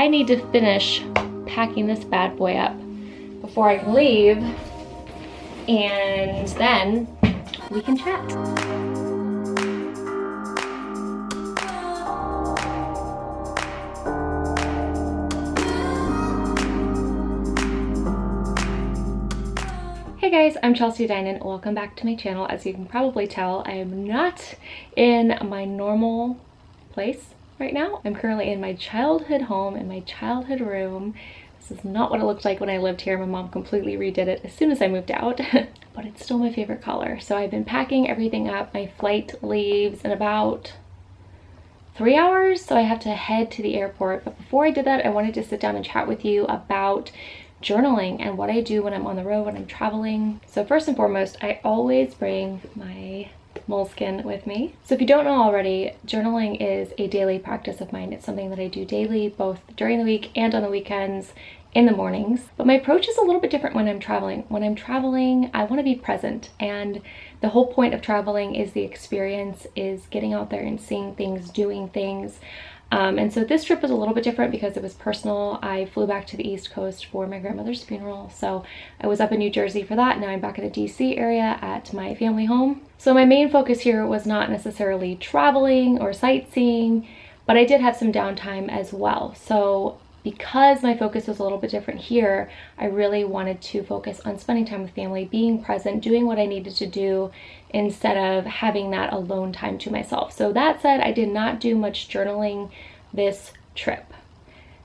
I need to finish packing this bad boy up before I can leave, and then we can chat. Hey guys, I'm Chelsea Dinan. Welcome back to my channel. As you can probably tell, I am not in my normal place right now. I'm currently in my childhood home, in my childhood room. This is not what it looked like when I lived here. My mom completely redid it as soon as I moved out, but it's still my favorite color. So I've been packing everything up. My flight leaves in about 3 hours, so I have to head to the airport. But before I did that, I wanted to sit down and chat with you about journaling and what I do when I'm on the road, when I'm traveling. So first and foremost, I always bring my moleskin with me. So if you don't know already, journaling is a daily practice of mine. It's something that I do daily, both during the week and on the weekends, in the mornings. But my approach is a little bit different when I'm traveling. When I'm traveling, I want to be present, and the whole point of traveling is the experience, is getting out there and seeing things, doing things. And so this trip was a little bit different because it was personal. I flew back to the East Coast for my grandmother's funeral. So I was up in New Jersey for that. Now I'm back in the DC area at my family home. So my main focus here was not necessarily traveling or sightseeing, but I did have some downtime as well. So because my focus was a little bit different here, I really wanted to focus on spending time with family, being present, doing what I needed to do instead of having that alone time to myself. So that said, I did not do much journaling this trip.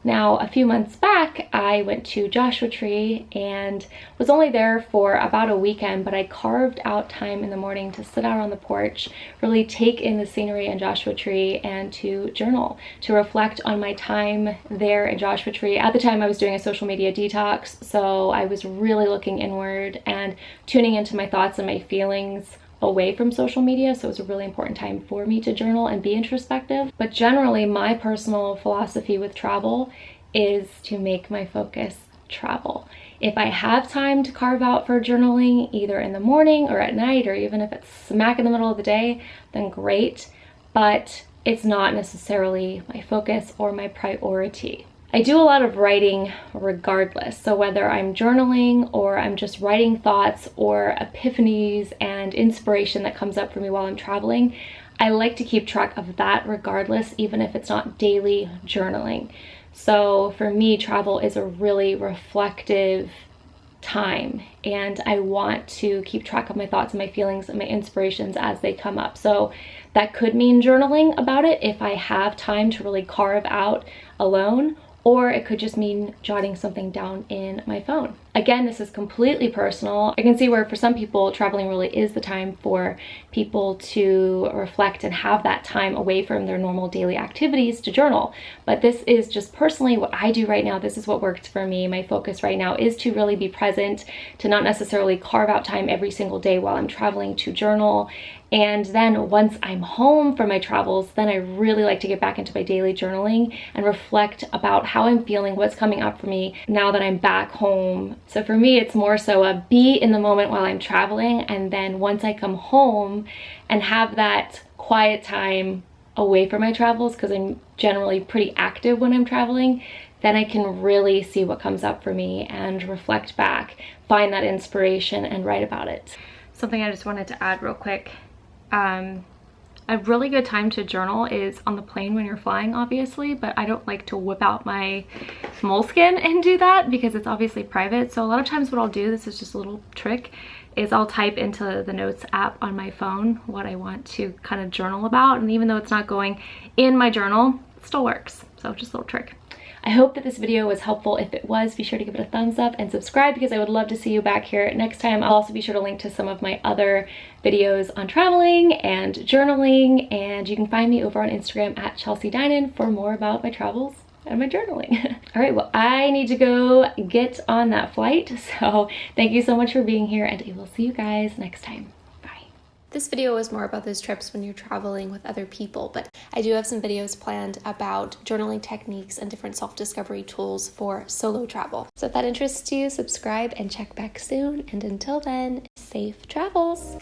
Now, a few months back, I went to Joshua Tree and was only there for about a weekend, but I carved out time in the morning to sit out on the porch, really take in the scenery in Joshua Tree, and to journal, to reflect on my time there in Joshua Tree. At the time, I was doing a social media detox, so I was really looking inward and tuning into my thoughts and my feelings away from social media. So it was a really important time for me to journal and be introspective. But generally, my personal philosophy with travel is to make my focus travel. If I have time to carve out for journaling, either in the morning or at night, or even if it's smack in the middle of the day, then great. But it's not necessarily my focus or my priority. I do a lot of writing regardless. So whether I'm journaling or I'm just writing thoughts or epiphanies and inspiration that comes up for me while I'm traveling, I like to keep track of that regardless, even if it's not daily journaling. So for me, travel is a really reflective time, and I want to keep track of my thoughts and my feelings and my inspirations as they come up. So that could mean journaling about it if I have time to really carve out alone, or it could just mean jotting something down in my phone. Again, this is completely personal. I can see where for some people, traveling really is the time for people to reflect and have that time away from their normal daily activities to journal. But this is just personally what I do right now. This is what works for me. My focus right now is to really be present, to not necessarily carve out time every single day while I'm traveling to journal. And then once I'm home from my travels, then I really like to get back into my daily journaling and reflect about how I'm feeling, what's coming up for me now that I'm back home. So for me, it's more so a be in the moment while I'm traveling, and then once I come home and have that quiet time away from my travels, because I'm generally pretty active when I'm traveling, then I can really see what comes up for me and reflect back, find that inspiration, and write about it. Something I just wanted to add real quick. A really good time to journal is on the plane when you're flying, obviously, but I don't like to whip out my moleskin and do that because it's obviously private. So a lot of times what I'll do, this is just a little trick, is I'll type into the notes app on my phone what I want to kind of journal about, and even though it's not going in my journal, it still works. So just a little trick. I hope that this video was helpful. If it was, be sure to give it a thumbs up and subscribe, because I would love to see you back here next time. I'll also be sure to link to some of my other videos on traveling and journaling, and you can find me over on Instagram at Chelsea Dinan for more about my travels and my journaling. All right, well, I need to go get on that flight. So thank you so much for being here, and I will see you guys next time. This video is more about those trips when you're traveling with other people, but I do have some videos planned about journaling techniques and different self-discovery tools for solo travel. So if that interests you, subscribe and check back soon. And until then, safe travels.